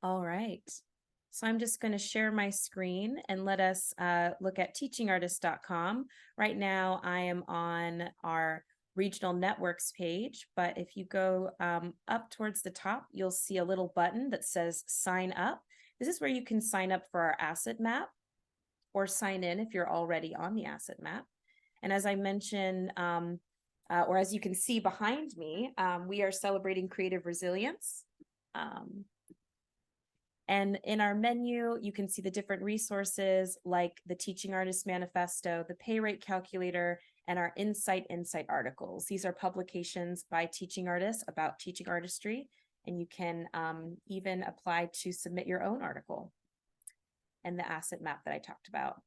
All right. So I'm just going to share my screen and let us look at teachingartist.com. Right now, I am on our regional networks page, but if you go up towards the top, you'll see a little button that says sign up. This is where you can sign up for our asset map or sign in if you're already on the asset map. And as I mentioned, or as you can see behind me, we are celebrating creative resilience. And in our menu, you can see the different resources like the Teaching Artist Manifesto, the pay rate calculator, and our Insight articles. These are publications by teaching artists about teaching artistry, and you can even apply to submit your own article. And the asset map that I talked about.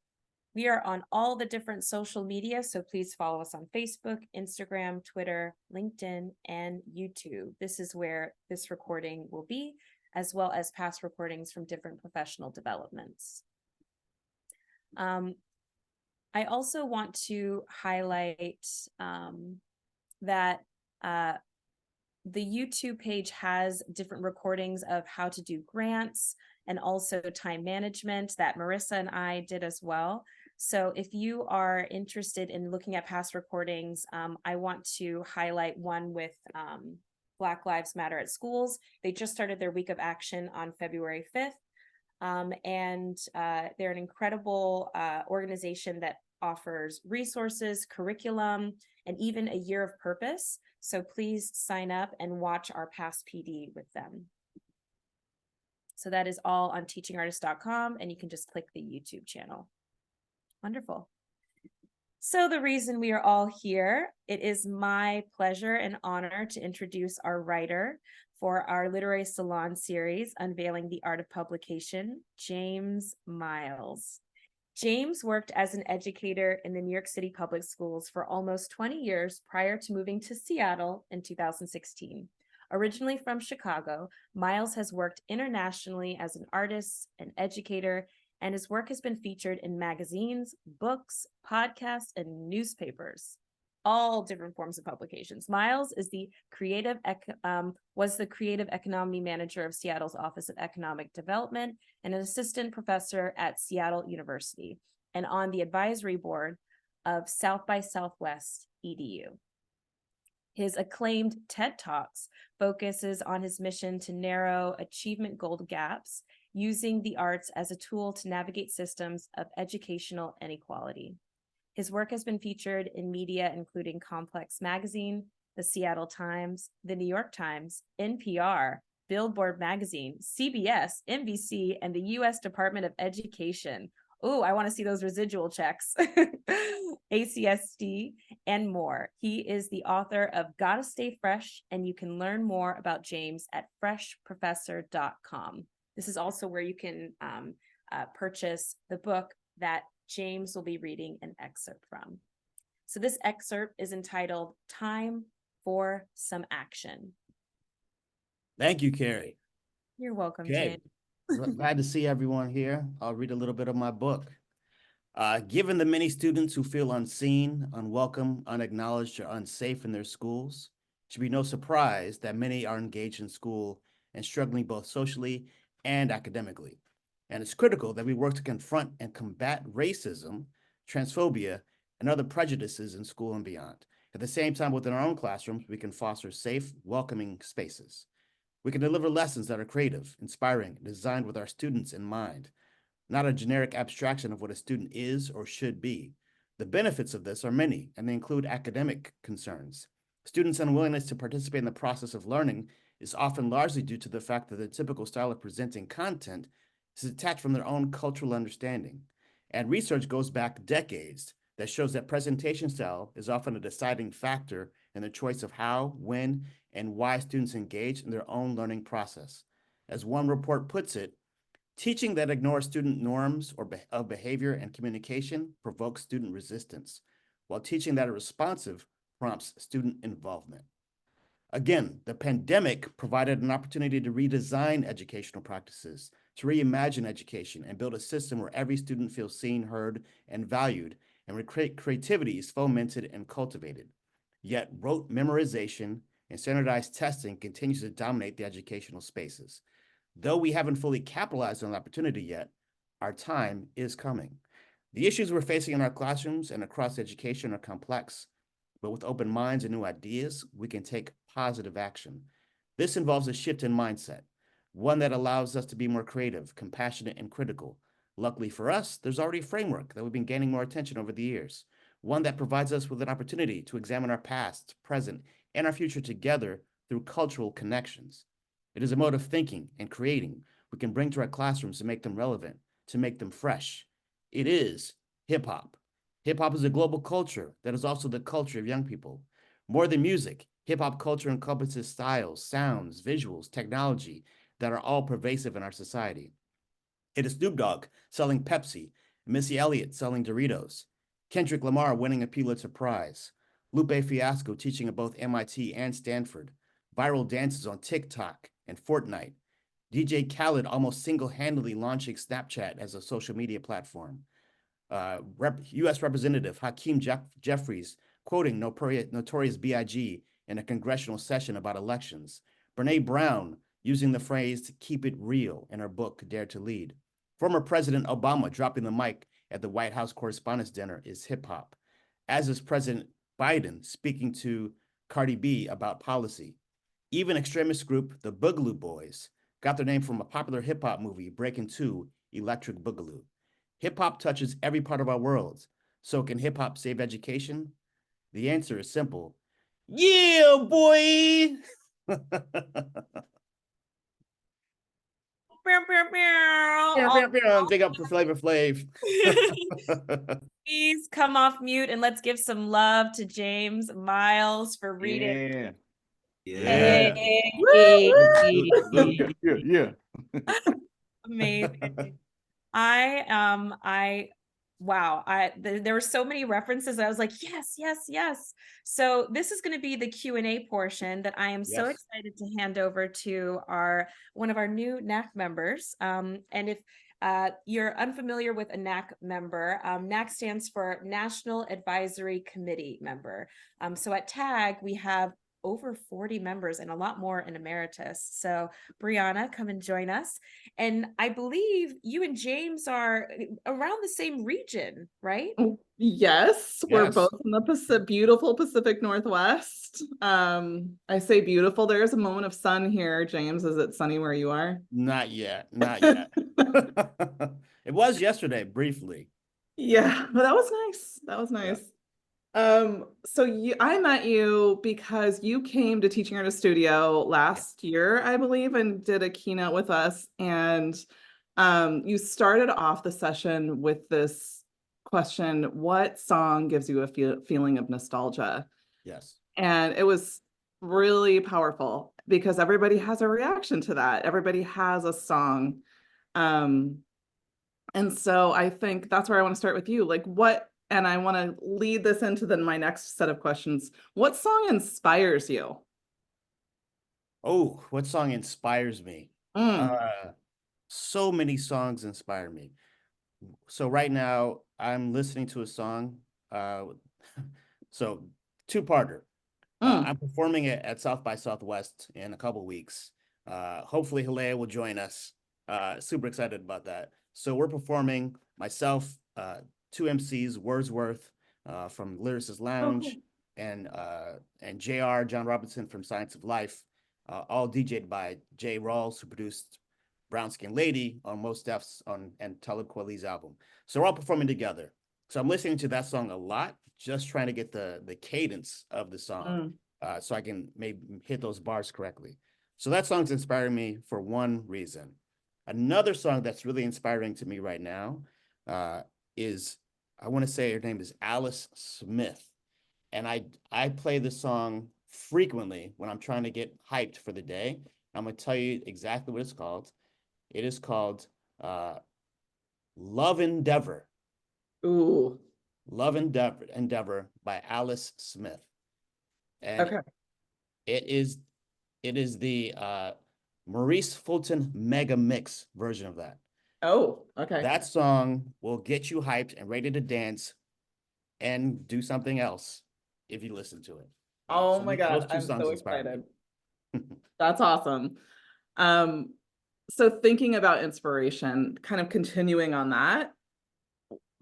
We are on all the different social media, so please follow us on Facebook, Instagram, Twitter, LinkedIn, and YouTube. This is where this recording will be, as well as past recordings from different professional developments. I also want to highlight that the YouTube page has different recordings of how to do grants and also time management that Marissa and I did as well. So if you are interested in looking at past recordings, I want to highlight one with Black Lives Matter at Schools. They just started their week of action on February 5th. And they're an incredible organization that offers resources, curriculum, and even a year of purpose. So please sign up and watch our past PD with them. So that is all on teachingartist.com, and you can just click the YouTube channel. Wonderful. So the reason we are all here, it is my pleasure and honor to introduce our writer for our Literary Salon series, Unveiling the Art of Publication, James Miles. James worked as an educator in the New York City public schools for almost 20 years prior to moving to Seattle in 2016. Originally from Chicago, Miles has worked internationally as an artist, an educator, and his work has been featured in magazines, books, podcasts, and newspapers, all different forms of publications. Miles is was the creative economy manager of Seattle's Office of Economic Development and an assistant professor at Seattle University, and on the advisory board of South by Southwest EDU. His acclaimed TED Talks focuses on his mission to narrow achievement goal gaps using the arts as a tool to navigate systems of educational inequality. His work has been featured in media including Complex Magazine, the Seattle Times, the New York Times, NPR, Billboard Magazine, CBS, NBC, and the U.S. Department of Education. Oh, I want to see those residual checks. ACSD, and more. He is the author of Gotta Stay Fresh, and you can learn more about James at freshprofessor.com. This is also where you can purchase the book that James will be reading an excerpt from. So this excerpt is entitled Time for Some Action. Thank you, Carrie. You're welcome, Okay. James. Glad to see everyone here. I'll read a little bit of my book. Given the many students who feel unseen, unwelcome, unacknowledged, or unsafe in their schools, it should be no surprise that many are engaged in school and struggling both socially and academically. And it's critical that we work to confront and combat racism, transphobia, and other prejudices in school and beyond. At the same time, within our own classrooms, we can foster safe, welcoming spaces. We can deliver lessons that are creative, inspiring, designed with our students in mind, not a generic abstraction of what a student is or should be. The benefits of this are many, and they include academic concerns. Students' unwillingness to participate in the process of learning is often largely due to the fact that the typical style of presenting content is detached from their own cultural understanding. And research goes back decades that shows that presentation style is often a deciding factor in the choice of how, when, and why students engage in their own learning process. As one report puts it, teaching that ignores student norms of behavior and communication provokes student resistance, while teaching that is responsive prompts student involvement. Again, the pandemic provided an opportunity to redesign educational practices, to reimagine education and build a system where every student feels seen, heard, and valued, and where creativity is fomented and cultivated. Yet rote memorization and standardized testing continues to dominate the educational spaces. Though we haven't fully capitalized on the opportunity yet, our time is coming. The issues we're facing in our classrooms and across education are complex, but with open minds and new ideas, we can take positive action. This involves a shift in mindset, one that allows us to be more creative, compassionate, and critical. Luckily for us, there's already a framework that we've been gaining more attention over the years, one that provides us with an opportunity to examine our past, present, and our future together through cultural connections. It is a mode of thinking and creating we can bring to our classrooms to make them relevant, to make them fresh. It is hip hop. Hip hop is a global culture that is also the culture of young people. More than music, hip hop culture encompasses styles, sounds, visuals, technology that are all pervasive in our society. It is Snoop Dogg selling Pepsi, Missy Elliott selling Doritos, Kendrick Lamar winning a Pulitzer Prize, Lupe Fiasco teaching at both MIT and Stanford, viral dances on TikTok and Fortnite, DJ Khaled almost single-handedly launching Snapchat as a social media platform, U.S. Representative Hakeem Jeffries quoting Notorious B.I.G. in a congressional session about elections, Brene Brown using the phrase "keep it real" in her book Dare to Lead, former President Obama dropping the mic at the White House Correspondents' Dinner is hip-hop, as is President Biden speaking to Cardi B about policy. Even extremist group the Boogaloo Boys got their name from a popular hip-hop movie, Breaking 2, Electric Boogaloo. Hip-hop touches every part of our world. So can hip-hop save education? The answer is simple. Yeah, boy! Big up for Flavor Flav. Please come off mute and let's give some love to James Miles for reading. Yeah. Hey. Yeah. Amazing. Wow, there were so many references. I was like, yes, yes, yes. So this is going to be the Q&A portion that I am so Yes. excited to hand over to one of our new NAC members. And if you're unfamiliar with a NAC member, NAC stands for National Advisory Committee member. So at TAG, we have over 40 members and a lot more in emeritus. So Brianna, come and join us. And I believe you and James are around the same region, right? Yes, we're Yes. both in the beautiful Pacific Northwest. I say beautiful. There is a moment of sun here. James, is it sunny where you are? Not yet. Not yet. It was yesterday, briefly. Yeah, but that was nice. That was nice. I met you because you came to Teaching Artist Studio last year, I believe, and did a keynote with us. And you started off the session with this question: what song gives you a feeling of nostalgia? Yes. And it was really powerful because everybody has a reaction to that. Everybody has a song. And so I think that's where I want to start with you. And I want to lead this into my next set of questions. What song inspires you? Oh, what song inspires me? Mm, So many songs inspire me. So right now I'm listening to a song. So two-parter. I'm mm. performing it at South by Southwest in a couple weeks. Hopefully Hilea will join us. Super excited about that. So we're performing myself, two MCs, Wordsworth from Lyricist Oh, Lounge, cool. and JR, John Robinson from Science of Life, all DJ'd by Jay Rawls, who produced Brown Skin Lady on Mos Def's and Talib Kweli's album. So we're all performing together. So I'm listening to that song a lot, just trying to get the cadence of the song, so I can maybe hit those bars correctly. So that song's inspiring me for one reason. Another song that's really inspiring to me right now is, I want to say her name is Alice Smith. And I play this song frequently when I'm trying to get hyped for the day. I'm going to tell you exactly what it's called. It is called Love Endeavor. Ooh. Love Endeavor by Alice Smith. And Okay. it is the Maurice Fulton mega mix version of that. Oh, okay. That song will get you hyped and ready to dance and do something else if you listen to it. Oh So my those God, two I'm songs so inspire me. excited. That's awesome. So thinking about inspiration, kind of continuing on that,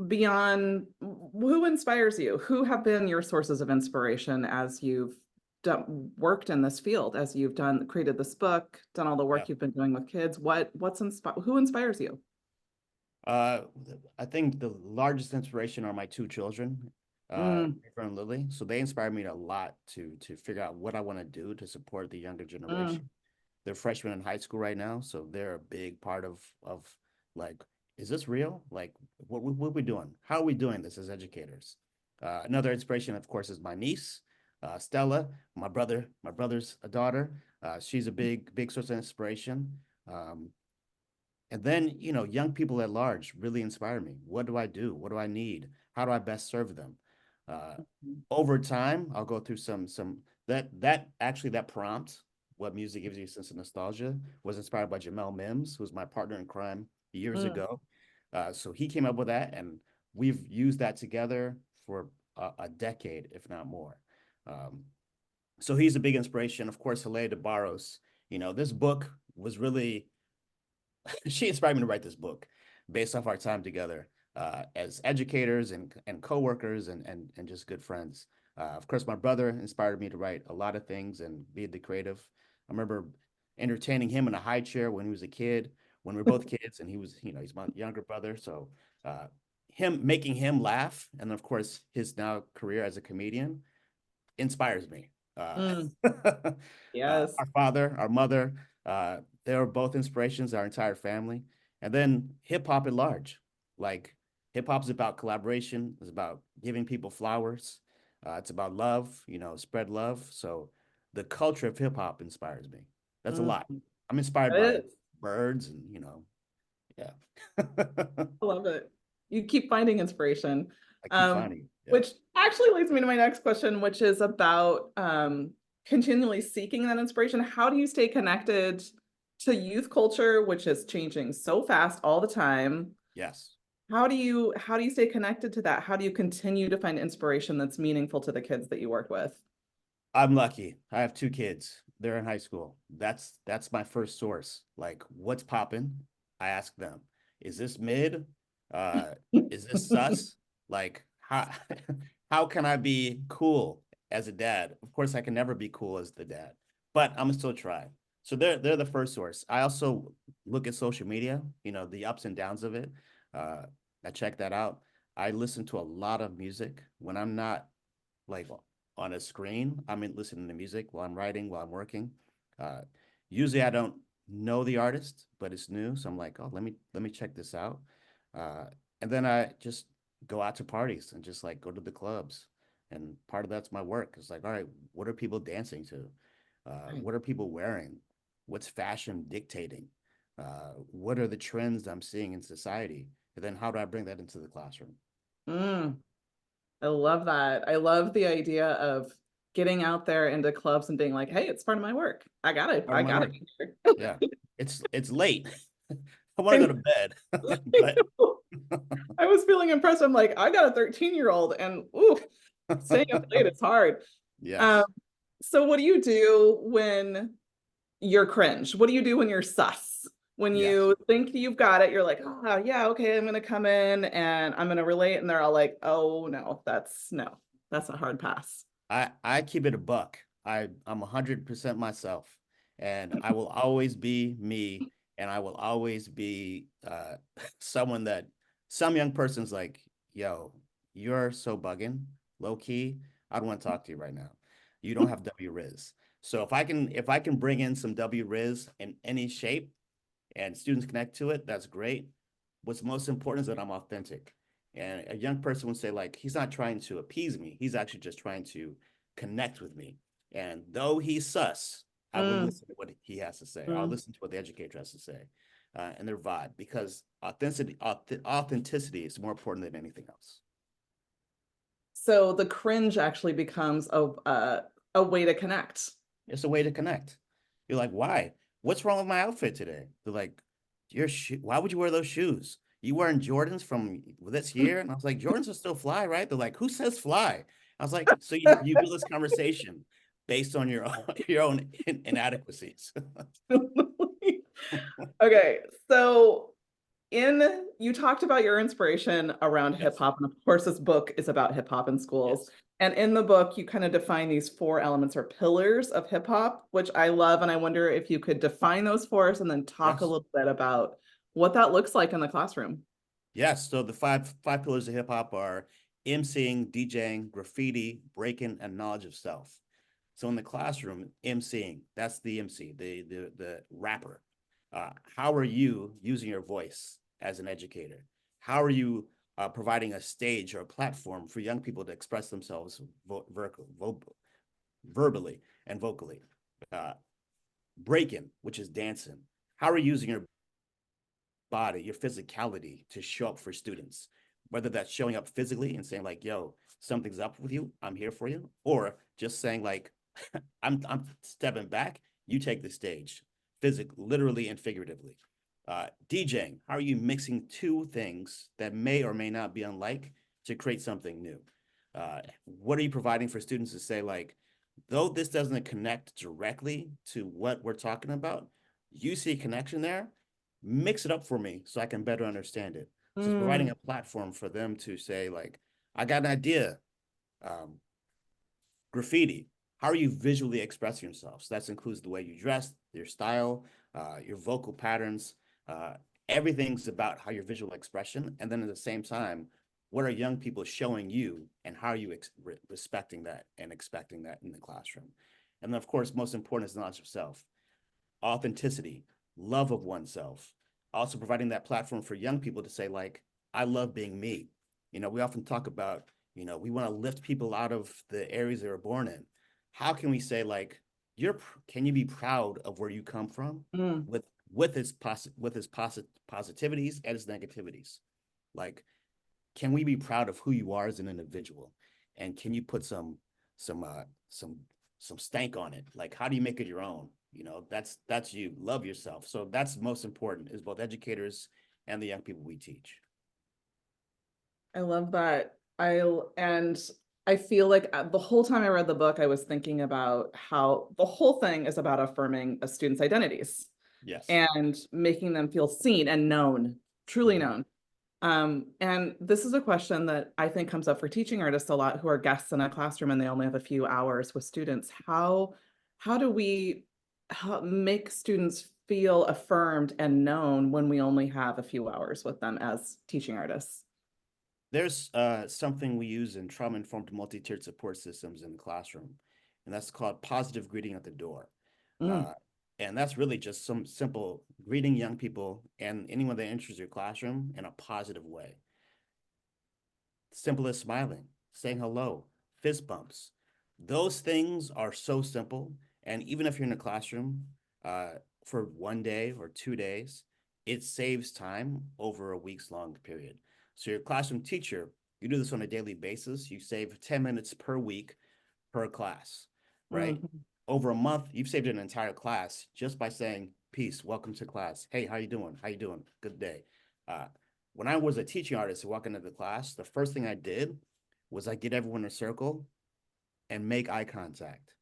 beyond who inspires you? Who have been your sources of inspiration as you've worked in this field, as you've created this book, done all the Yeah. work you've been doing with kids? Who inspires you? Uh, I think the largest inspiration are my two children, Mm, River and Lily. So they inspire me a lot to figure out what I want to do to support the younger mm, generation. They're freshmen in high school right now, so they're a big part of like, is this real? Like, what are we doing? How are we doing this as educators? Another inspiration, of course, is my niece, Stella, my brother's daughter. She's a big source of inspiration. Um, and then, young people at large really inspire me. What do I do? What do I need? How do I best serve them? Uh, Over time, I'll go through some that prompt, what music gives you a sense of nostalgia, was inspired by Jamel Mims, who's my partner in crime years mm, ago. So he came up with that, and we've used that together for a decade, if not more. Um, so he's a big inspiration. Of course, Hilaire de Barros. This book was really she inspired me to write this book based off our time together as educators and coworkers and just good friends. Of course, my brother inspired me to write a lot of things and be the creative. I remember entertaining him in a high chair when he was a kid, when we were both kids, and he was, he's my younger brother. So uh, him making him laugh, and then of course his now career as a comedian inspires me. mm. Yes. Our father, our mother, they were both inspirations, our entire family. And then hip hop at large. Like hip hop is about collaboration, it's about giving people flowers, it's about love, spread love. So the culture of hip hop inspires me. That's a Mm. lot. I'm inspired by It is. birds and, yeah. I love it. You keep finding inspiration. I keep finding it. Yeah. Which actually leads me to my next question, which is about continually seeking that inspiration. How do you stay connected to youth culture, which is changing so fast all the time? Yes. How do you stay connected to that? How do you continue to find inspiration that's meaningful to the kids that you work with? I'm lucky. I have two kids. They're in high school. That's my first source. Like, what's popping? I ask them. Is this mid? Uh, is this sus? Like, how how can I be cool as a dad? Of course, I can never be cool as the dad, but I'm gonna still try. So they're the first source. I also look at social media, the ups and downs of it. Uh, I check that out. I listen to a lot of music when I'm not like on a screen. I'm listening to music while I'm writing, while I'm working. Uh, Usually I don't know the artist, but it's new, so I'm like, oh, let me check this out. Uh, and then I just go out to parties and just like go to the clubs. And part of that's my work. It's like, all right, what are people dancing to? Right. What are people wearing? What's fashion dictating? What are the trends I'm seeing in society? And then how do I bring that into the classroom? Mm, I love that. I love the idea of getting out there into clubs and being like, hey, it's part of my work. I got it. Part I of my got work. it. Yeah. It's late. I want to go to bed. But I was feeling impressed. I'm like, I got a 13-year-old and ooh, staying up late is hard. Um, yes. so what do you do when you're cringe? What do you do when you're sus? When Yes. you think you've got it, you're like, oh yeah, okay, I'm gonna come in and I'm gonna relate, and they're all like, oh no, that's a hard pass. I keep it a buck. I'm 100% myself, and I will always be me, and I will always be someone that some young person's like, yo, you're so bugging, low key. I don't want to talk to you right now. You don't have W Riz. So if I can bring in some W Riz in any shape and students connect to it, that's great. What's most important is that I'm authentic. And a young person would say, like, he's not trying to appease me. He's actually just trying to connect with me. And though he's sus, I will Mm, listen to what he has to say. I'll mm. listen to what the educator has to say and their vibe, because authenticity is more important than anything else. So the cringe actually becomes a way to connect. It's a way to connect. You're like, why? What's wrong with my outfit today? They're like, why would you wear those shoes? You wearing Jordans from this year? And I was like, Jordans are still fly, right? They're like, who says fly? I was like, so you build this conversation based on your own inadequacies. Okay, so you talked about your inspiration around hip Yes, hop, and of course, this book is about hip hop in schools. yes, And in the book, you kind of define these 4 elements or pillars of hip hop, which I love. And I wonder if you could define those for us and then talk a yes, little bit about what that looks like in the classroom. yes. So the five pillars of hip hop are emceeing, DJing, graffiti, breaking, and knowledge of self. So in the classroom, emceeing, that's the MC, the rapper. How are you using your voice as an educator? How are you providing a stage or a platform for young people to express themselves verbally and vocally? Uh, Breaking, which is dancing. How are you using your body, your physicality to show up for students? Whether that's showing up physically and saying like, yo, something's up with you, I'm here for you, or just saying like, I'm stepping back, you take the stage, physically, literally and figuratively. DJing, how are you mixing two things that may or may not be unlike to create something new? What are you providing for students to say like, though this doesn't connect directly to what we're talking about, you see a connection there, mix it up for me so I can better understand it. So it's providing Mm, a platform for them to say like, I got an idea. Um, Graffiti, how are you visually expressing yourself? So that includes the way you dress, your style, your vocal patterns. Uh, Everything's about how your visual expression. And then at the same time, what are young people showing you and how are you respecting that and expecting that in the classroom? And then, of course, most important is knowledge of self, authenticity, love of oneself. Also providing that platform for young people to say, like, I love being me. We often talk about, we want to lift people out of the areas they were born in. How can we say, like, can you be proud of where you come from mm, with his positivities and his negativities? Like, can we be proud of who you are as an individual? And can you put some uh some some stank on it? Like, how do you make it your own? That's you. Love yourself. So that's most important is both educators and the young people we teach. I love that. And I feel like the whole time I read the book, I was thinking about how the whole thing is about affirming a student's identities Yes. and making them feel seen and known, truly Mhm. known. And this is a question that I think comes up for teaching artists a lot who are guests in a classroom and they only have a few hours with students. How do we make students feel affirmed and known when we only have a few hours with them as teaching artists? There's something we use in trauma-informed multi-tiered support systems in the classroom, and that's called positive greeting at the door. Mm, Uh, and that's really just some simple greeting young people and anyone that enters your classroom in a positive way. Simple as smiling, saying hello, fist bumps. Those things are so simple. And even if you're in a classroom for 1 day or 2 days, it saves time over a week's long period. So your classroom teacher, you do this on a daily basis, you save 10 minutes per week per class, right? mhm, Over a month, you've saved an entire class just by saying, peace, welcome to class. Hey, how you doing? How you doing? Good day. Uh, when I was a teaching artist walking into the class, the first thing I did was I get everyone in a circle and make eye contact,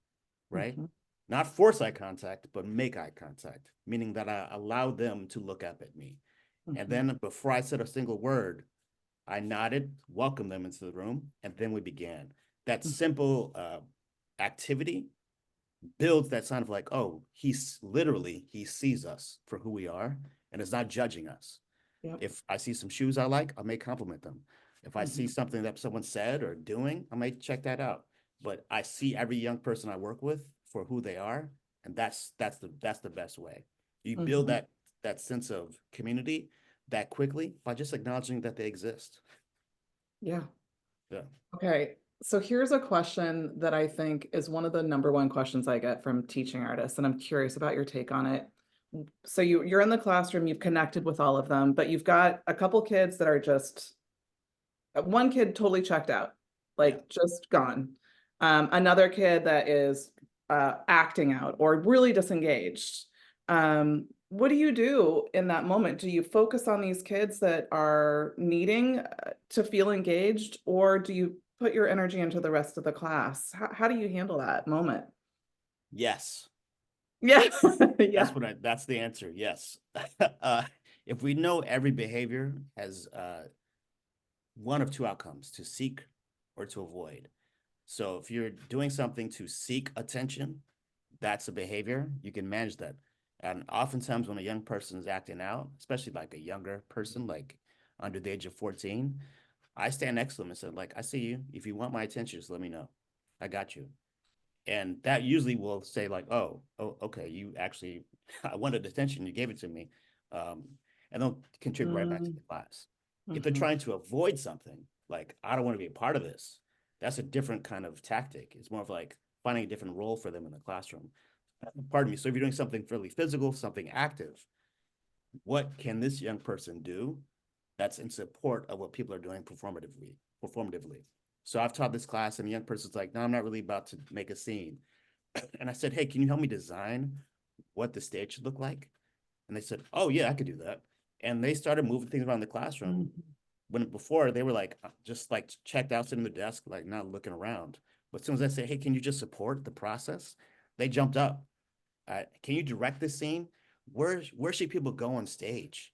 right? mhm, Not force eye contact, but make eye contact, meaning that I allow them to look up at me. And mhm, then before I said a single word, I nodded, welcomed them into the room, and then we began. That mhm, simple activity builds that sign of like, oh, he sees us for who we are and is not judging us. yep, If I see some shoes I like, I may compliment them. If I see mhm, something that someone said or doing, I may check that out. But I see every young person I work with for who they are, and that's the best way. You build mhm. that sense of community that quickly by just acknowledging that they exist. Yeah. Yeah. Okay. So here's a question that I think is one of the number one questions I get from teaching artists, and I'm curious about your take on it. So you're in the classroom, you've connected with all of them, but you've got a couple kids that are just one kid totally checked out, Yeah. like just gone. Another kid that is acting out or really disengaged. What do you do in that moment? Do you focus on these kids that are needing to feel engaged, or do you put your energy into the rest of the class? How do you handle that moment? Yes. Yeah. Yeah. That's the answer. Yes. If we know every behavior has one of two outcomes, to seek or to avoid. So if you're doing something to seek attention, that's a behavior. You can manage that. And oftentimes when a young person is acting out, especially like a younger person, like under the age of 14, I stand next to them and said, like, I see you. If you want my attention, just let me know. I got you. And that usually will say like, oh, okay, you actually, I wanted attention, you gave it to me. Um, and they'll contribute right back to the class. If they're trying to avoid something, like, I don't want to be a part of this, that's a different kind of tactic. It's more of like finding a different role for them in the classroom. Pardon me. So if you're doing something fairly physical, something active, what can this young person do that's in support of what people are doing performatively? So I've taught this class and the young person's like, no, I'm not really about to make a scene. And I said, hey, can you help me design what the stage should look like? And they said, oh yeah, I could do that. And they started moving things around the classroom when before they were like, just like checked out, sitting at the desk, like not looking around. But as soon as I say, hey, can you just support the process? They jumped up. Can you direct this scene? Where should people go on stage?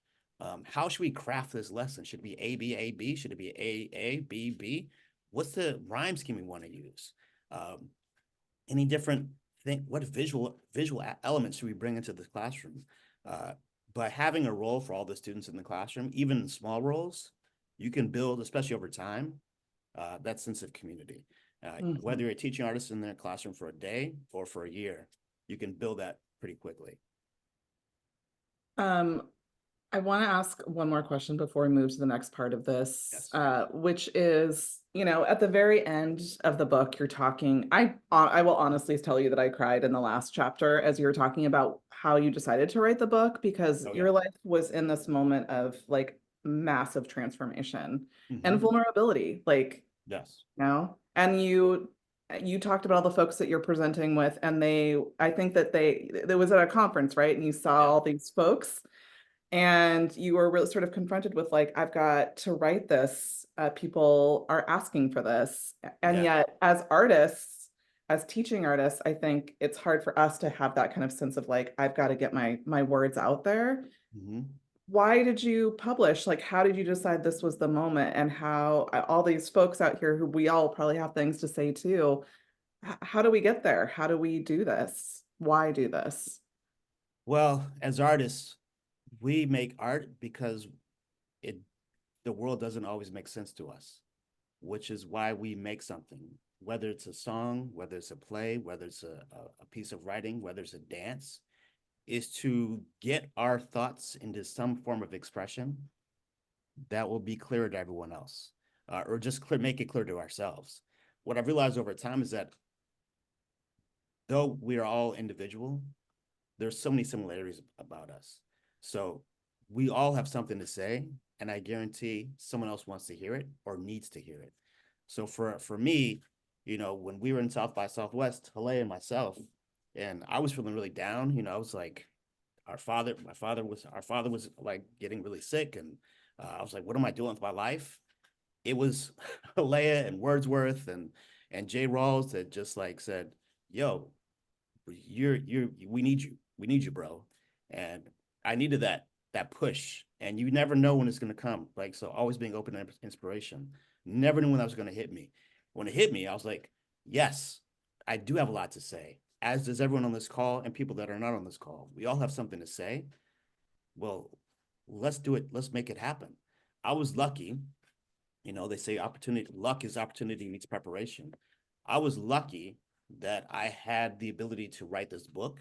How should we craft this lesson? Should it be A, B, A, B? Should it be A, B, B? What's the rhyme scheme we want to use? Any different thing? What visual elements should we bring into the classroom? By having a role for all the students in the classroom, even in small roles, you can build, especially over time, that sense of community. Whether you're a teaching artist in the classroom for a day or for a year, you can build that pretty quickly. I want to ask one more question before we move to the next part of this, Yes. which is, at the very end of the book, you're talking, I will honestly tell you that I cried in the last chapter as you were talking about how you decided to write the book, because Oh, yeah. your life was in this moment of like massive transformation and Mhm. vulnerability, like, Yes. and you talked about all the folks that you're presenting with, and I think that there was at a conference, right? And you saw Yeah. all these folks and you were really sort of confronted with like, I've got to write this. People are asking for this. And Yeah. yet as artists, as teaching artists, I think it's hard for us to have that kind of sense of like, I've got to get my words out there. Mhm. Why did you publish? Like, how did you decide this was the moment? And how all these folks out here who we all probably have things to say too, how do we get there? How do we do this? Why do this? Well, as artists, we make art because it the world doesn't always make sense to us, which is why we make something, whether it's a song, whether it's a play, whether it's a piece of writing, whether it's a dance, is to get our thoughts into some form of expression that will be clear to everyone else, or just make it clear to ourselves. What I've realized over time is that though we are all individual, there's so many similarities about us. So we all have something to say, and I guarantee someone else wants to hear it or needs to hear it. So for me, when we were in South by Southwest, Halle and myself, and I was feeling really down, I was like, our father was like getting really sick, and I was like, what am I doing with my life? It was Halle and Wordsworth and Jay Rawls that just like said, yo, we need you, bro. And I needed that push, and you never know when it's going to come, like, so always being open to inspiration. Never knew when that was going to hit me. When it hit me, I was like, yes, I do have a lot to say, as does everyone on this call and people that are not on this call. We all have something to say. Well, let's do it. Let's make it happen. I was lucky. They say luck is opportunity meets preparation. I was lucky that I had the ability to write this book,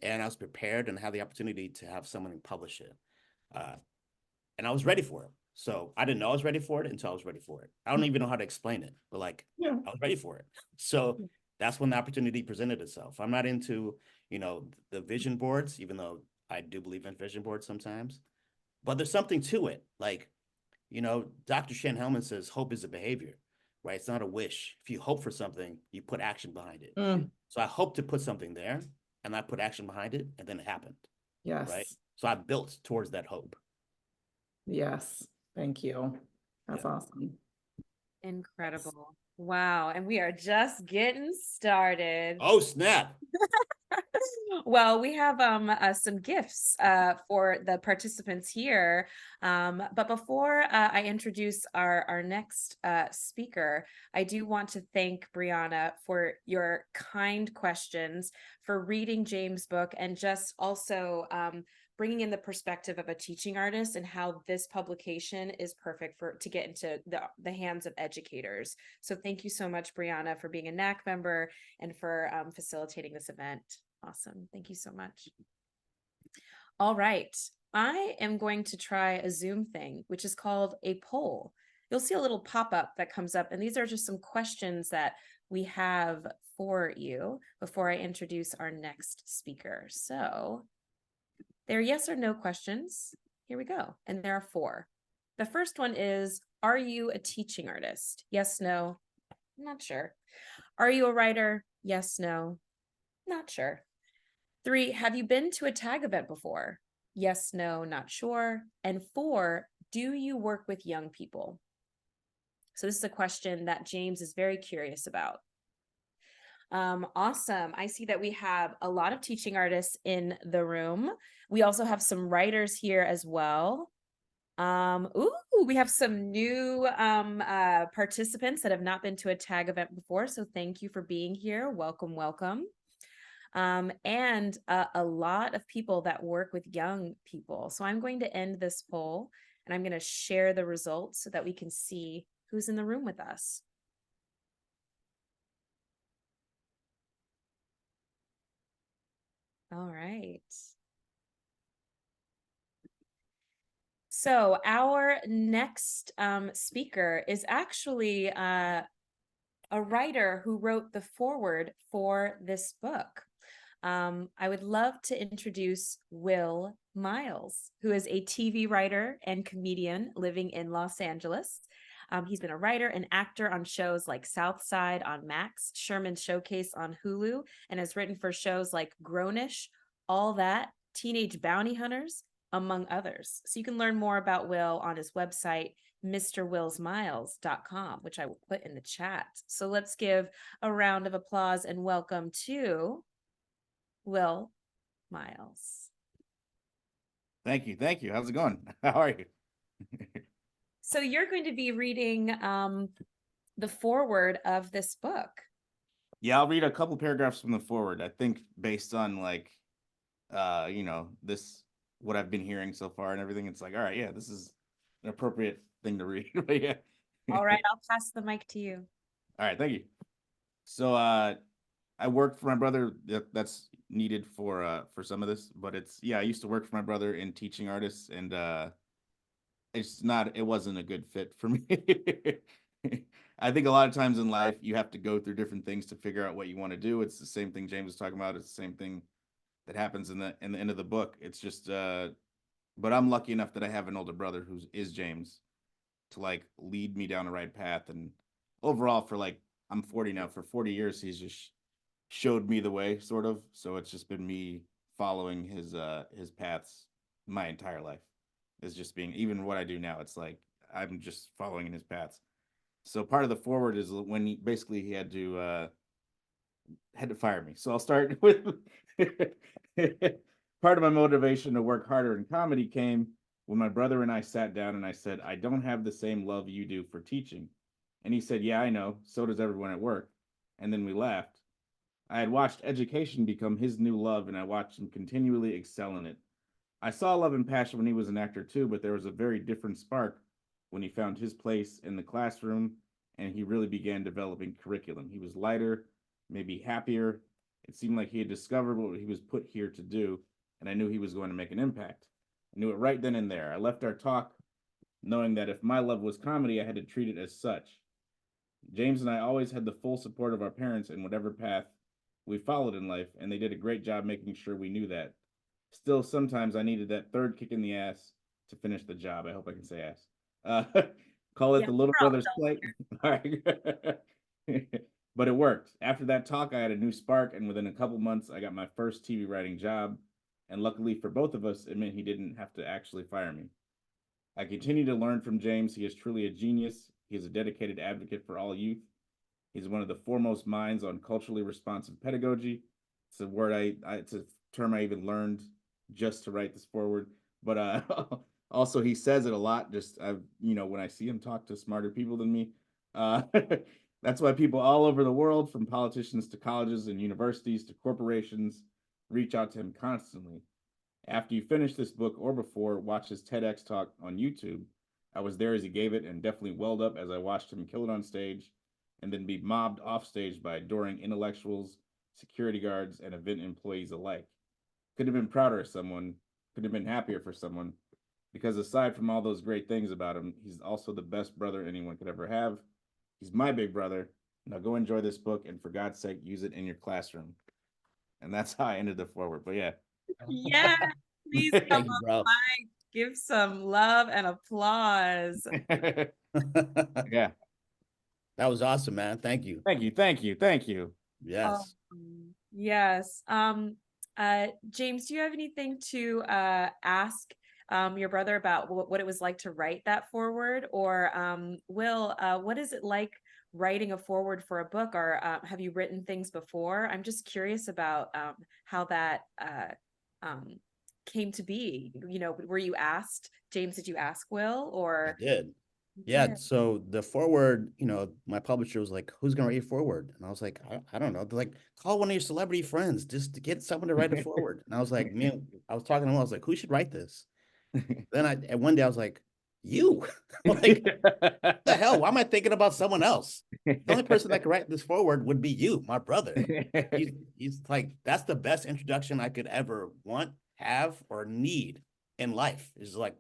and I was prepared and had the opportunity to have someone publish it. Uh, and I was ready for it. So I didn't know I was ready for it until I was ready for it. I don't even know how to explain it, but like, Yeah. I was ready for it. So that's when the opportunity presented itself. I'm not into, the vision boards, even though I do believe in vision boards sometimes, but there's something to it. Like, Dr. Shan Hellman says hope is a behavior, right? It's not a wish. If you hope for something, you put action behind it. So I hope to put something there, and I put action behind it, and then it happened, right? Yes. So I built towards that hope. Yes. Thank you. That's Yeah. awesome. Incredible. Wow, and we are just getting started. Oh, snap. Well, we have some gifts for the participants here. But before I introduce our next speaker, I do want to thank Brianna for your kind questions, for reading James' book, and just also bringing in the perspective of a teaching artist and how this publication is perfect for to get into the hands of educators. So thank you so much, Brianna, for being a NAC member and for facilitating this event. Awesome. Thank you so much. All right. I am going to try a Zoom thing, which is called a poll. You'll see a little pop-up that comes up, and these are just some questions that we have for you before I introduce our next speaker. So they're yes or no questions. Here we go. And there are 4. The first one is, are you a teaching artist? Yes, no, not sure. Are you a writer? Yes, no, not sure. 3, have you been to a tag event before? Yes, no, not sure. And 4, do you work with young people? So this is a question that James is very curious about. Awesome. I see that we have a lot of teaching artists in the room. We also have some writers here as well. Ooh, we have some new participants that have not been to a tag event before. So thank you for being here. Welcome, welcome. And a lot of people that work with young people. So I'm going to end this poll and I'm going to share the results so that we can see who's in the room with us. All right. So our next speaker is actually a writer who wrote the foreword for this book. I would love to introduce Will Miles, who is a TV writer and comedian living in Los Angeles. He's been a writer and actor on shows like South Side on Max, Sherman Showcase on Hulu, and has written for shows like Grownish, All That, Teenage Bounty Hunters, among others. So you can learn more about Will on his website, mrwillsmiles.com, which I will put in the chat. So let's give a round of applause and welcome to Will Miles. Thank you. Thank you. How's it going? How are you? So you're going to be reading the foreword of this book. Yeah, I'll read a couple paragraphs from the forward. I think based on like, this, what I've been hearing so far and everything, it's like, all right, yeah, this is an appropriate thing to read. But yeah. All right, I'll pass the mic to you. All right, thank you. So I worked for my brother. That's needed for some of this, but I used to work for my brother in teaching artists, and it wasn't a good fit for me. I think a lot of times in life you have to go through different things to figure out what you want to do. It's the same thing James was talking about. It's the same thing that happens in the end of the book. It's just but I'm lucky enough that I have an older brother who is James to like lead me down the right path. And overall, for like, I'm 40 now, for 40 years he's just showed me the way, sort of. So it's just been me following his paths my entire life. Is just being, even what I do now, it's like I'm just following in his paths. So part of the forward is when he had to fire me. So I'll start with part of my motivation to work harder in comedy came when my brother and I sat down and I said, I don't have the same love you do for teaching. And he said, yeah, I know. So does everyone at work. And then we laughed. I had watched education become his new love, and I watched him continually excel in it. I saw love and passion when he was an actor too, but there was a very different spark when he found his place in the classroom and he really began developing curriculum. He was lighter, maybe happier. It seemed like he had discovered what he was put here to do, and I knew he was going to make an impact. I knew it right then and there. I left our talk knowing that if my love was comedy, I had to treat it as such. James and I always had the full support of our parents in whatever path we followed in life, and they did a great job making sure we knew that. Still, sometimes I needed that third kick in the ass to finish the job. I hope I can say ass. Call it the little brother's plate. All right. But it worked. After that talk, I had a new spark, and within a couple months, I got my first TV writing job. And luckily for both of us, it meant he didn't have to actually fire me. I continue to learn from James. He is truly a genius. He is a dedicated advocate for all youth. He's one of the foremost minds on culturally responsive pedagogy. It's a word it's a term I even learned just to write this forward. But also he says it a lot. Just when I see him talk to smarter people than me, uh, that's why people all over the world, from politicians to colleges and universities to corporations, reach out to him constantly. After you finish this book or before, watch his TEDx talk on YouTube. I was there as he gave it and definitely welled up as I watched him kill it on stage and then be mobbed off stage by adoring intellectuals, security guards, and event employees alike. Could have been prouder of someone, could have been happier for someone, because aside from all those great things about him, he's also the best brother anyone could ever have. He's my big brother. Now go enjoy this book and for God's sake, use it in your classroom. And that's how I ended the forward. But yeah. Yeah, please come Thank you, up, bro. Mike. Give some love and applause. Yeah. That was awesome, man. Thank you. Thank you. Thank you. Thank you. Yes. Yes. James, do you have anything to ask your brother about what it was like to write that forward? Or Will, what is it like writing a forward for a book? Or have you written things before? I'm just curious about how that came to be. Were you asked, James, did you ask Will, I or? did. You Yeah. did. So the forward, my publisher was like, who's going to write a forward? And I was like, I don't know. They're like, call one of your celebrity friends just to get someone to write a forward. And I was like, man, I was talking to him. I was like, who should write this? Then and one day I was like, you. I'm like, what the hell? Why am I thinking about someone else? The only person that could write this forward would be you, my brother. He's like, that's the best introduction I could ever want, have, or need in life. Is like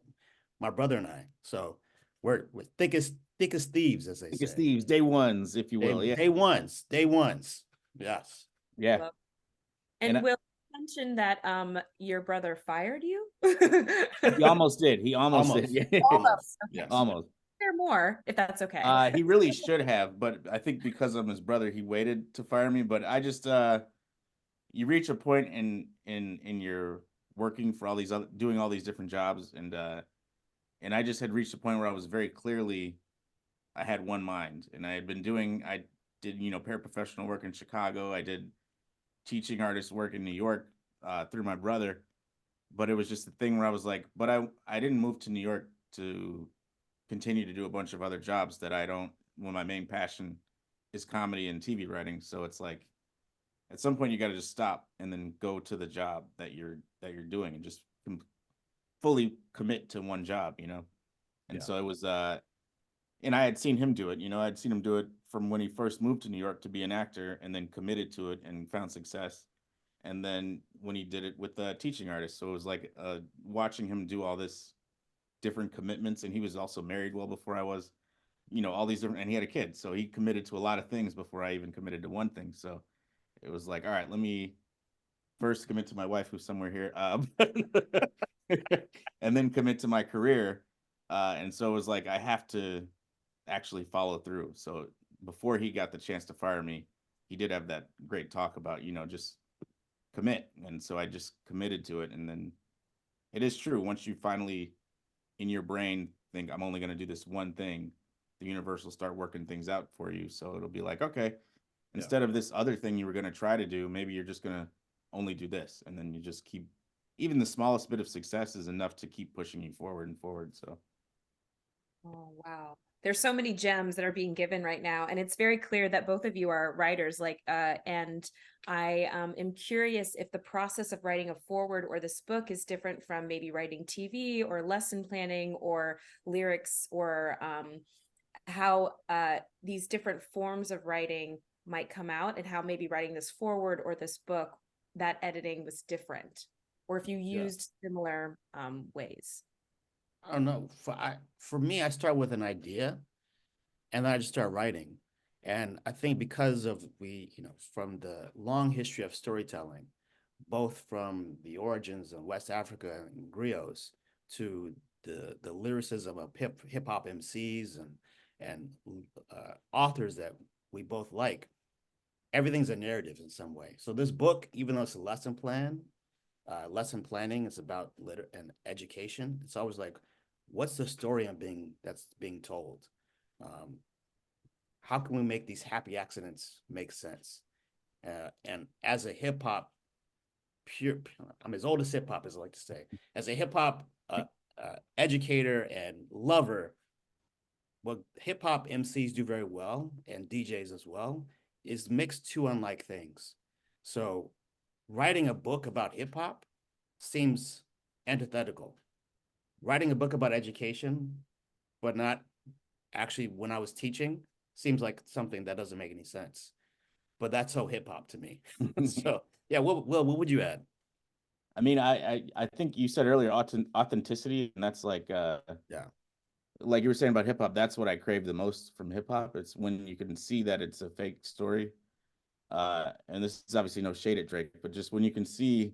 my brother and I. So we're thick as thieves, as they say. Steve's day ones, if you will. Yeah. Day ones. Yes. Yeah. Love- And And Will, you mentioned that your brother fired you? he almost did. He almost did. Yeah. Almost. Okay. Yes. Almost. Share more if that's okay. He really should have, but I think because I'm his brother, he waited to fire me. But I just you reach a point in your working for all these other doing all these different jobs, and I just had reached a point where I was very clearly I had one mind, and I did paraprofessional work in Chicago. I did teaching artist work in New York through my brother, but it was just a thing where I was like, but I didn't move to New York to continue to do a bunch of other jobs that I don't, when my main passion is comedy and TV writing. So it's like at some point you got to just stop and then go to the job that you're doing and just fully commit to one job, And Yeah. so it was and I had seen him do it, I'd seen him do it from when he first moved to New York to be an actor and then committed to it and found success. And then when he did it with teaching artists. So it was like watching him do all this different commitments. And he was also married well before I was, all these different, and he had a kid. So he committed to a lot of things before I even committed to one thing. So it was like, all right, let me first commit to my wife who's somewhere here, and then commit to my career. And so it was like, I have to actually follow through. So before he got the chance to fire me, he did have that great talk about, just commit. And so I just committed to it. And then it is true. Once you finally in your brain think I'm only going to do this one thing, the universe will start working things out for you. So it'll be like, okay, instead of this other thing you were going to try to do, maybe you're just going to only do this. And then you just keep, even the smallest bit of success is enough to keep pushing you forward and forward. So. Oh, wow. There's so many gems that are being given right now. And it's very clear that both of you are writers, and I am curious if the process of writing a foreword or this book is different from maybe writing TV or lesson planning or lyrics, or how these different forms of writing might come out, and how maybe writing this foreword or this book, that editing was different, or if you used similar ways. I don't know. For me, I start with an idea and then I just start writing. And I think because of from the long history of storytelling, both from the origins of West Africa and griots to the lyricism of hip hop MCs and authors that we both like, everything's a narrative in some way. So this book, even though it's a lesson planning, it's about and education. It's always like, what's the story that's being told? how can we make these happy accidents make sense? And as a hip hop I'm as old as hip hop, as I like to say. As a hip hop educator and lover, what hip hop MCs do very well, and DJs as well, is mix two unlike things. So writing a book about hip hop seems antithetical. Writing a book about education, but not actually when I was teaching, seems like something that doesn't make any sense. But that's so hip hop to me. So yeah, what would you add? I mean, I think you said earlier authenticity, and that's like Yeah, like you were saying about hip hop, that's what I crave the most from hip hop. It's when you can see that it's a fake story. And this is obviously no shade at Drake, but just when you can see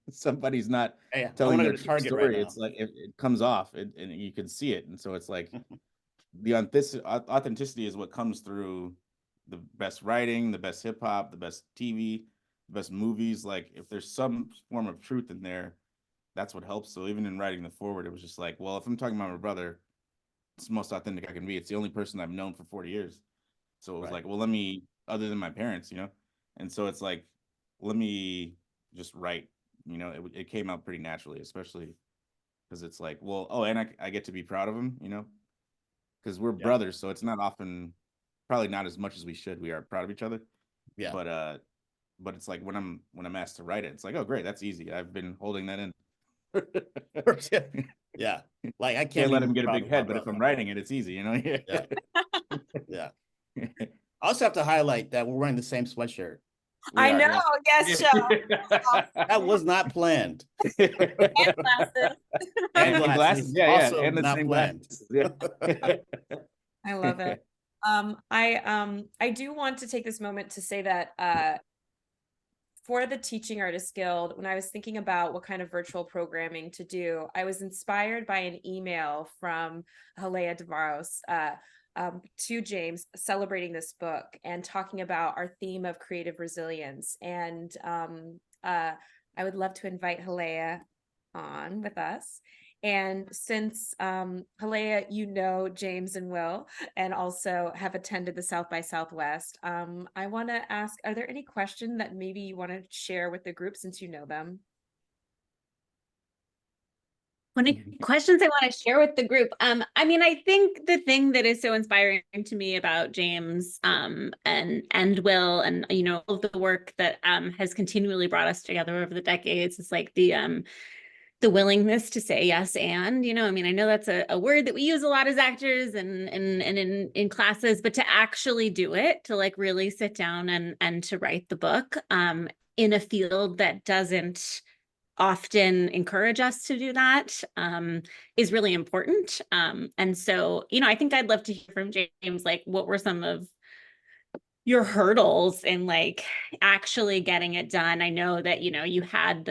somebody's not hey, I telling want to their go to true Target right story, now. it's like it comes off and you can see it. And so it's like the authenticity is what comes through the best writing, the best hip hop, the best TV, the best movies. Like if there's some form of truth in there, that's what helps. So even in writing the forward, it was just like, well, if I'm talking about my brother, it's the most authentic I can be. It's the only person I've known for 40 years. So it was Right. like, well, let me, other than my parents, you know? And so it's like, let me just write, you know, it came out pretty naturally, especially because it's like, well, oh, and I get to be proud of him, you know, because we're Yeah. brothers. So it's not often, probably not as much as we should. We are proud of each other. Yeah. But it's like when I'm asked to write it, it's like, oh, great, that's easy. I've been holding that in. Yeah. Like I Can't can't let be him get a proud big of my head, but if brother. I'm writing it, it's easy, you know? Yeah. Yeah. I also have to highlight that we're wearing the same sweatshirt. We I are, know. yeah. Yes, Joe. That was not planned. And glasses. And glasses, yeah, also and the not same planned. glasses. Yeah. I love it. I do want to take this moment to say that for the Teaching Artist Guild, when I was thinking about what kind of virtual programming to do, I was inspired by an email from Halea Devaros to James celebrating this book and talking about our theme of creative resilience. And I would love to invite Halea on with us. And since Halea, you know James and Will, and also have attended the South by Southwest, I want to ask, are there any questions that maybe you want to share with the group since you know them? Questions I want to share with the group. I mean, I think the thing that is so inspiring to me about James and Will, and you know, all of the work that has continually brought us together over the decades is like the willingness to say yes. And, you know, I mean, I know that's a word that we use a lot as actors and in classes, but to actually do it, to like really sit down and to write the book in a field that doesn't often encourage us to do that is really important. And so, you know, I think I'd love to hear from James, like, what were some of your hurdles in like actually getting it done? I know that, you know, you had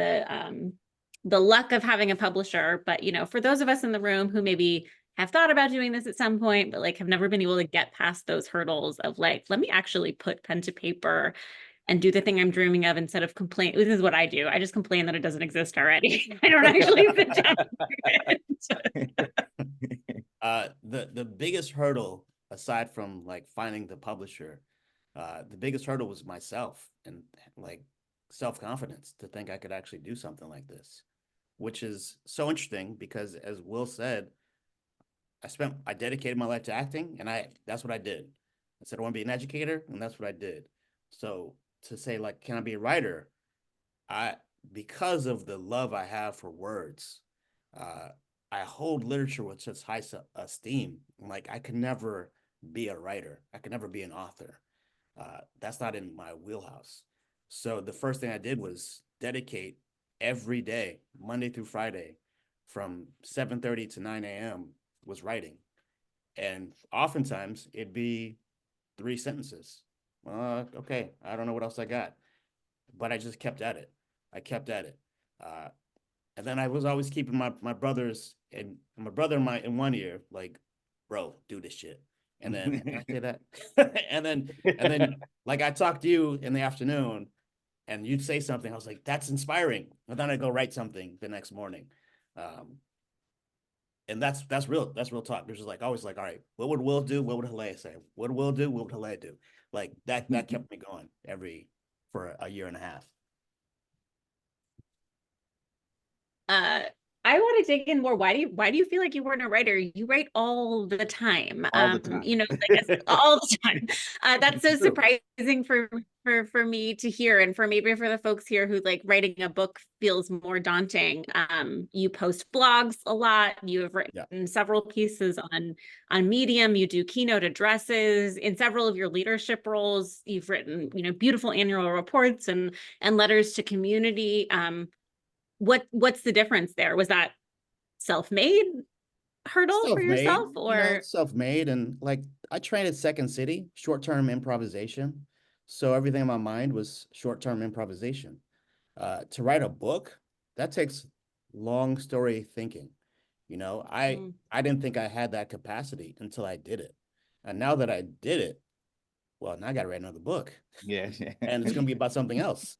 the luck of having a publisher, but, you know, for those of us in the room who maybe have thought about doing this at some point, but like have never been able to get past those hurdles of like, let me actually put pen to paper and do the thing I'm dreaming of instead of complain. This is what I do. I just complain that it doesn't exist already. I don't actually sit down and do it. The biggest hurdle, aside from like finding the publisher, the biggest hurdle was myself and like self-confidence to think I could actually do something like this, which is so interesting because as Will said, I dedicated my life to acting and that's what I did. I said, I want to be an educator, and that's what I did. So to say like, can I be a writer? Because of the love I have for words, I hold literature with such high esteem. Like I could never be a writer. I could never be an author. That's not in my wheelhouse. So the first thing I did was dedicate every day, Monday through Friday, from 7:30 to 9 a.m. was writing. And oftentimes it'd be 3 sentences. Okay, I don't know what else I got. But I just kept at it. I kept at it. And then I was always keeping my brothers and my brother in one ear, like, bro, do this shit. And then can I say that? and then like I talked to you in the afternoon and you'd say something. I was like, that's inspiring. And then I go write something the next morning. And that's real talk. There's just like always like, all right, what would Will do? What would Halea say? What would Will do? What would Halea do? Like that kept me going for a year and a half. I want to dig in more. Why do you feel like you weren't a writer? You write all the time. All the time. You know, like, all the time. That's so True. surprising for me to hear, and for maybe for the folks here who like writing a book feels more daunting. You post blogs a lot. You have written several pieces on Medium. You do keynote addresses in several of your leadership roles. You've written, you know, beautiful annual reports and letters to community. What's the difference there? Was that self-made hurdle for yourself, or self-made? And like I trained at Second City, short-term improvisation. So everything in my mind was short-term improvisation. To write a book, that takes long story thinking. You know, I didn't think I had that capacity until I did it. And now that I did it, well, now I got to write another book. Yeah. And it's going to be about something else.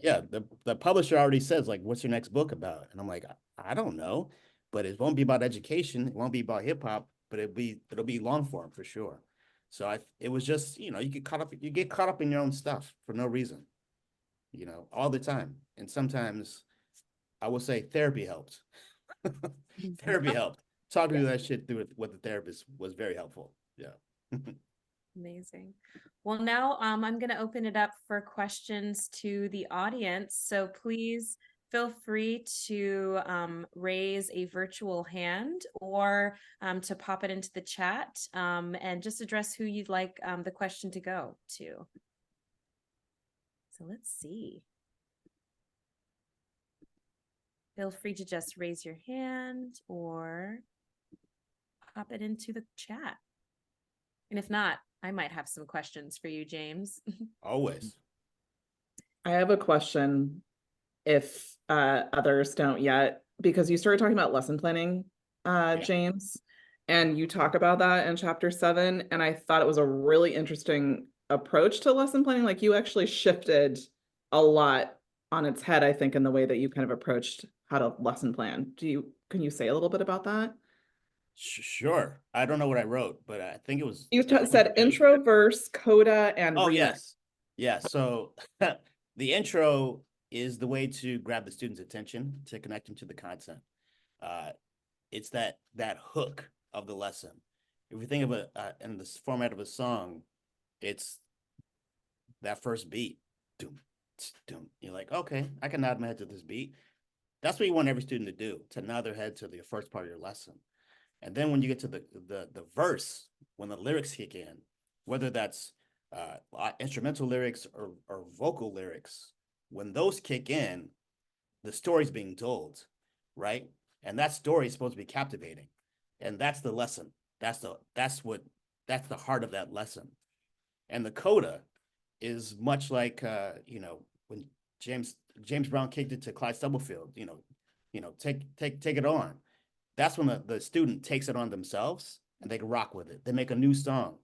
Yeah, the publisher already says like, what's your next book about? And I'm like, I don't know, but it won't be about education. It won't be about hip hop, but it'll be long form for sure. So it was just, you know, you get caught up in your own stuff for no reason, you know, all the time. And sometimes I will say therapy helped. Therapy helped. Talking through that shit through with the therapist was very helpful. Yeah. Amazing. Well, now I'm going to open it up for questions to the audience. So please feel free to raise a virtual hand or to pop it into the chat and just address who you'd like the question to go to. So let's see. Feel free to just raise your hand or pop it into the chat. And if not, I might have some questions for you, James. Always. I have a question if others don't yet, because you started talking about lesson planning, James, and you talk about that in chapter 7. And I thought it was a really interesting approach to lesson planning. Like you actually shifted a lot on its head, I think, in the way that you kind of approached how to lesson plan. Can you say a little bit about that? Sure. I don't know what I wrote, but I think it was. You said intro, verse, coda, and Oh, remix. yes. Yeah. So the intro is the way to grab the student's attention, to connect them to the content. It's that hook of the lesson. If we think of in the format of a song, it's that first beat. Doom, doom. You're like, okay, I can nod my head to this beat. That's what you want every student to do, to nod their head to the first part of your lesson. And then when you get to the verse, when the lyrics kick in, whether that's instrumental lyrics or vocal lyrics, when those kick in, the story's being told, right? And that story is supposed to be captivating. And that's the lesson. That's the heart of that lesson. And the coda is much like you know, when James Brown kicked it to Clyde Stubblefield, you know, take it on. That's when the student takes it on themselves and they can rock with it. They make a new song.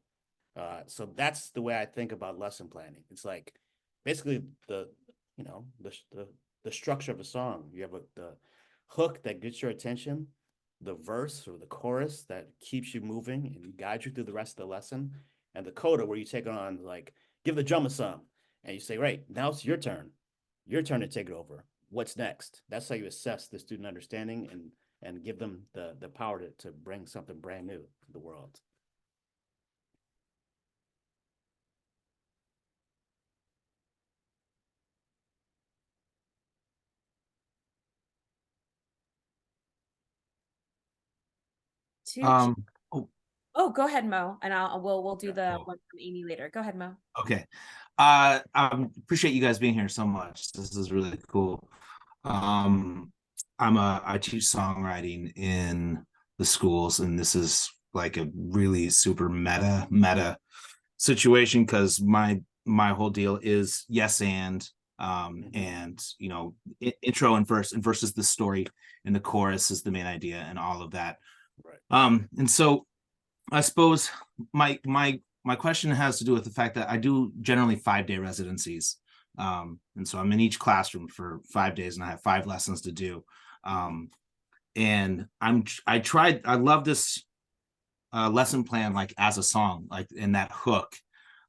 So that's the way I think about lesson planning. It's like basically the structure of a song. You have the hook that gets your attention, the verse or the chorus that keeps you moving and guides you through the rest of the lesson, and the coda where you take it on, like give the drum a sum and you say, right, now it's your turn to take it over. What's next? That's how you assess the student understanding and give them the power to bring something brand new to the world. Oh, go ahead, Mo, and we'll do the cool. one from Amy later. Go ahead, Mo. Okay. I appreciate you guys being here so much. This is really cool. I teach songwriting in the schools, and this is like a really super meta situation, because my whole deal is yes and you know, intro and verse, and verse is the story, and the chorus is the main idea, and all of that. Right. And so I suppose my question has to do with the fact that I do generally 5-day residencies. And so I'm in each classroom for 5 days and I have 5 lessons to do. and I love this lesson plan, like as a song, like in that hook.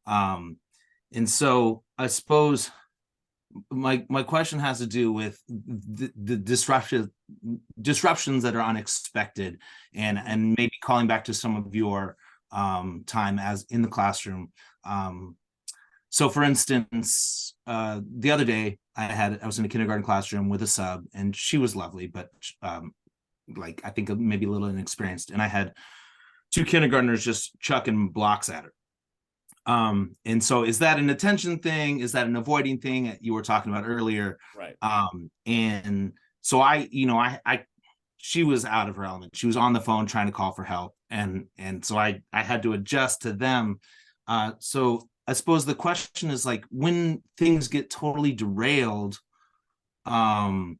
And so I suppose my question has to do with the disruptions that are unexpected, and maybe calling back to some of your time as in the classroom. So for instance, the other day I was in a kindergarten classroom with a sub, and she was lovely, but like I think maybe a little inexperienced, and I had two kindergartners just chucking blocks at her. And so is that an attention thing? Is that an avoiding thing that you were talking about earlier? Right. And so she was out of her element. She was on the phone trying to call for help. And so I had to adjust to them. So I suppose the question is, like, when things get totally derailed, and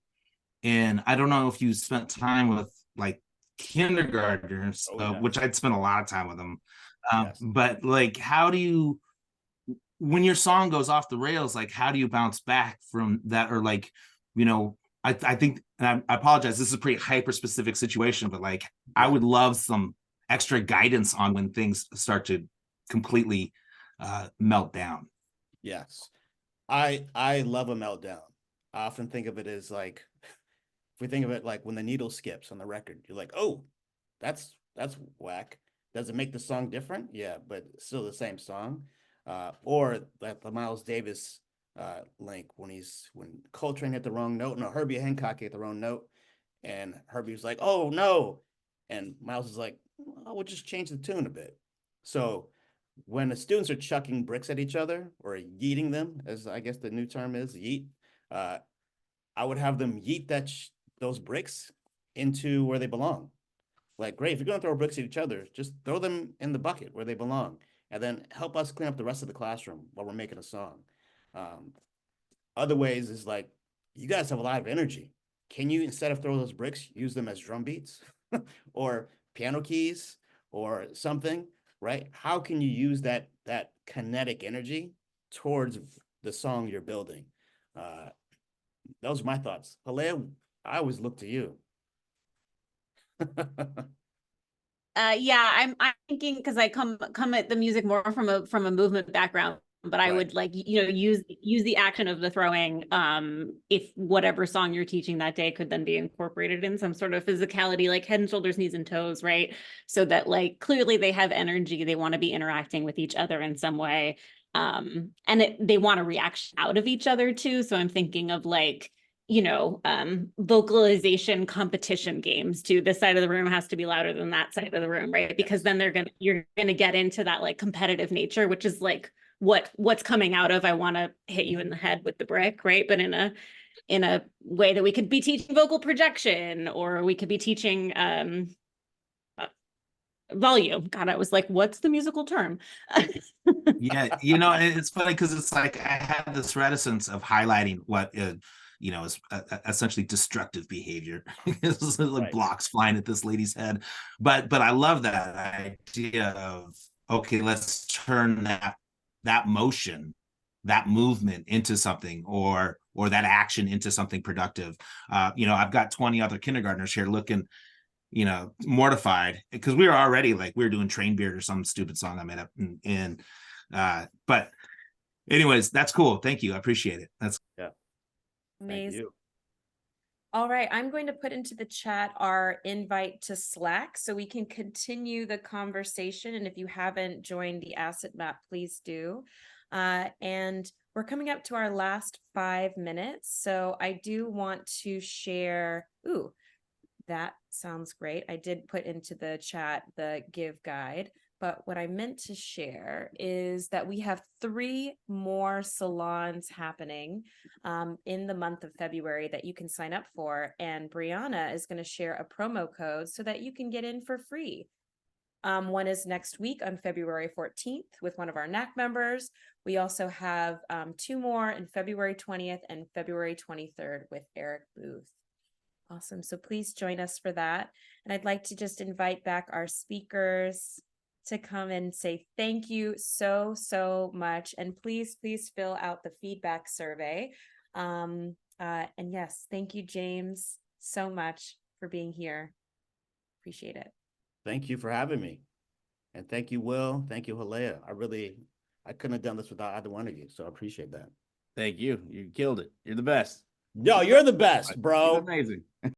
I don't know if you spent time with like kindergartners, which I'd spent a lot of time with them. Yes. But like, how do you, when your song goes off the rails, like, how do you bounce back from that? Or like, I think, and I apologize, this is a pretty hyper specific situation, but like, I would love some extra guidance on when things start to completely melt down. Yes. I love a meltdown. I often think of it as like, if we think of it like when the needle skips on the record, you're like, oh, that's whack. Does it make the song different? Yeah, but still the same song. Or that the Miles Davis link when Coltrane hit the wrong note. No, Herbie Hancock hit the wrong note, and Herbie was like, "Oh no," and Miles is like, "Oh, we'll just change the tune a bit." So when the students are chucking bricks at each other or yeeting them, as I guess the new term is, yeet, I would have them yeet those bricks into where they belong. Like, great, if you're going to throw bricks at each other, just throw them in the bucket where they belong, and then help us clean up the rest of the classroom while we're making a song. Other ways is like, you guys have a lot of energy. Can you, instead of throw those bricks, use them as drum beats or piano keys or something, right? How can you use that kinetic energy towards the song you're building? Those are my thoughts. Halea, I always look to you. Yeah, I'm thinking, because I come at the music more from a movement background, but I would like, use the action of the throwing, if whatever song you're teaching that day could then be incorporated in some sort of physicality, like head and shoulders, knees and toes, right? So that like clearly they have energy, they want to be interacting with each other in some way, and they want a reaction out of each other too. So I'm thinking of like, vocalization competition games too. This side of the room has to be louder than that side of the room, right? Because then you're gonna get into that like competitive nature, which is like what's coming out of, I want to hit you in the head with the brick, right? But in a way that we could be teaching vocal projection, or we could be teaching volume. God, I was like, what's the musical term? Yeah, it's funny because it's like I have this reticence of highlighting what is essentially destructive behavior. It's like blocks flying at this lady's head, but I love that idea of, okay, let's turn that motion, that movement into something, or that action into something productive. I've got 20 other kindergartners here looking mortified because we were already like, we were doing Train Beard or some stupid song I made up, and but anyways, that's cool. Thank you. I appreciate it. That's amazing. All right, I'm going to put into the chat our invite to Slack so we can continue the conversation. And if you haven't joined the asset map, please do. And we're coming up to our last 5 minutes. So I do want to share, that sounds great. I did put into the chat the give guide, but what I meant to share is that we have 3 more salons happening in the month of February that you can sign up for. And Brianna is going to share a promo code so that you can get in for free. One is next week on February 14th with one of our NAC members. We also have 2 more in February 20th and February 23rd with Eric Booth. Awesome. So please join us for that. And I'd like to just invite back our speakers to come and say thank you so much. And please fill out the feedback survey. And yes, thank you, James, so much for being here. Appreciate it. Thank you for having me. And thank you, Will. Thank you, Halea. I couldn't have done this without either one of you. So I appreciate that. Thank you. You killed it. You're the best. No, you're the best, You're bro. amazing.